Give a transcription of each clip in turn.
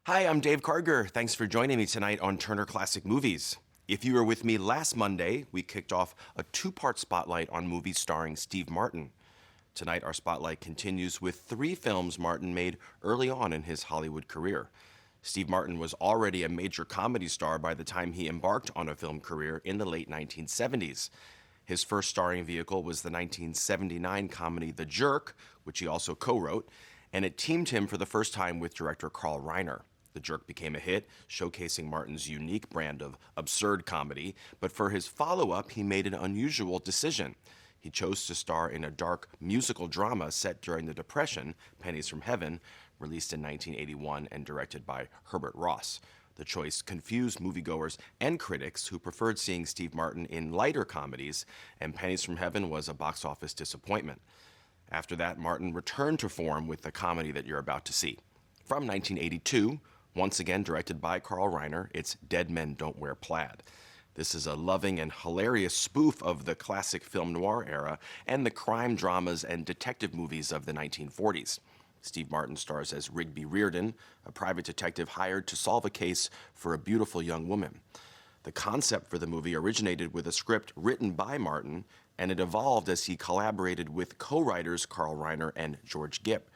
Hi, I'm Dave Karger. Thanks for joining me tonight on Turner Classic Movies. If you were with me last Monday, we kicked off a two-part spotlight on movies starring Steve Martin. Tonight, our spotlight continues with three films Martin made early on in his Hollywood career. Steve Martin was already a major comedy star by the time he embarked on a film career in the late 1970s. His first starring vehicle was the 1979 comedy The Jerk, which he also co-wrote, and it teamed him for the first time with director Carl Reiner. The Jerk became a hit, showcasing Martin's unique brand of absurd comedy, but for his follow-up, he made an unusual decision. He chose to star in a dark musical drama set during the Depression, Pennies from Heaven, released in 1981 and directed by Herbert Ross. The choice confused moviegoers and critics who preferred seeing Steve Martin in lighter comedies, and Pennies from Heaven was a box office disappointment. After that, Martin returned to form with the comedy that you're about to see. From 1982, once again directed by Carl Reiner, it's Dead Men Don't Wear Plaid. This is a loving and hilarious spoof of the classic film noir era and the crime dramas and detective movies of the 1940s. Steve Martin stars as Rigby Reardon, a private detective hired to solve a case for a beautiful young woman. The concept for the movie originated with a script written by Martin, and it evolved as he collaborated with co-writers Carl Reiner and George Gipp.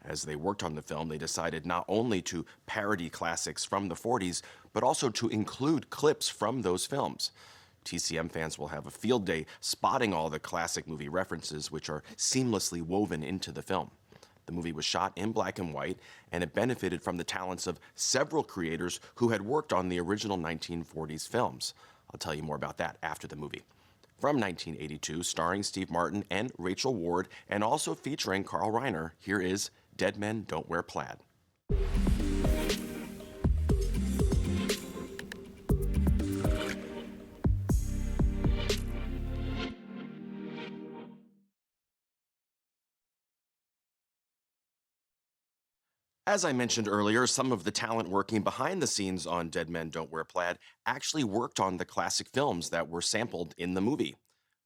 As they worked on the film, they decided not only to parody classics from the 40s, but also to include clips from those films. TCM fans will have a field day spotting all the classic movie references, which are seamlessly woven into the film. The movie was shot in black and white, and it benefited from the talents of several creators who had worked on the original 1940s films. I'll tell you more about that after the movie. From 1982, starring Steve Martin and Rachel Ward, and also featuring Carl Reiner, here is Dead Men Don't Wear Plaid. As I mentioned earlier, some of the talent working behind the scenes on Dead Men Don't Wear Plaid actually worked on the classic films that were sampled in the movie.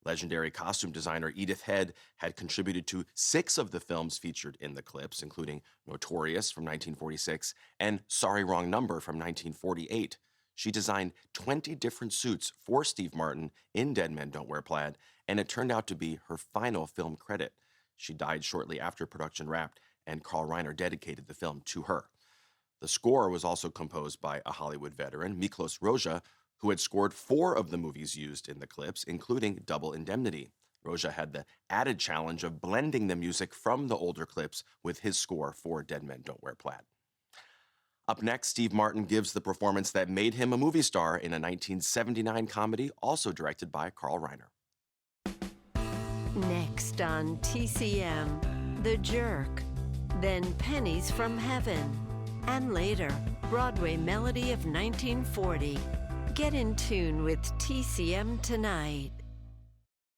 Legendary costume designer Edith Head had contributed to 6 of the films featured in the clips, including Notorious from 1946 and Sorry Wrong Number from 1948. She designed 20 different suits for Steve Martin in Dead Men Don't Wear Plaid, and it turned out to be her final film credit. She died shortly after production wrapped, and Carl Reiner dedicated the film to her. The score was also composed by a Hollywood veteran, Miklos Rozsa, who had scored 4 of the movies used in the clips, including Double Indemnity. Rozsa had the added challenge of blending the music from the older clips with his score for Dead Men Don't Wear Plaid. Up next, Steve Martin gives the performance that made him a movie star in a 1979 comedy, also directed by Carl Reiner. Next on TCM, The Jerk, then Pennies from Heaven, and later, Broadway Melody of 1940. Get in tune with TCM tonight.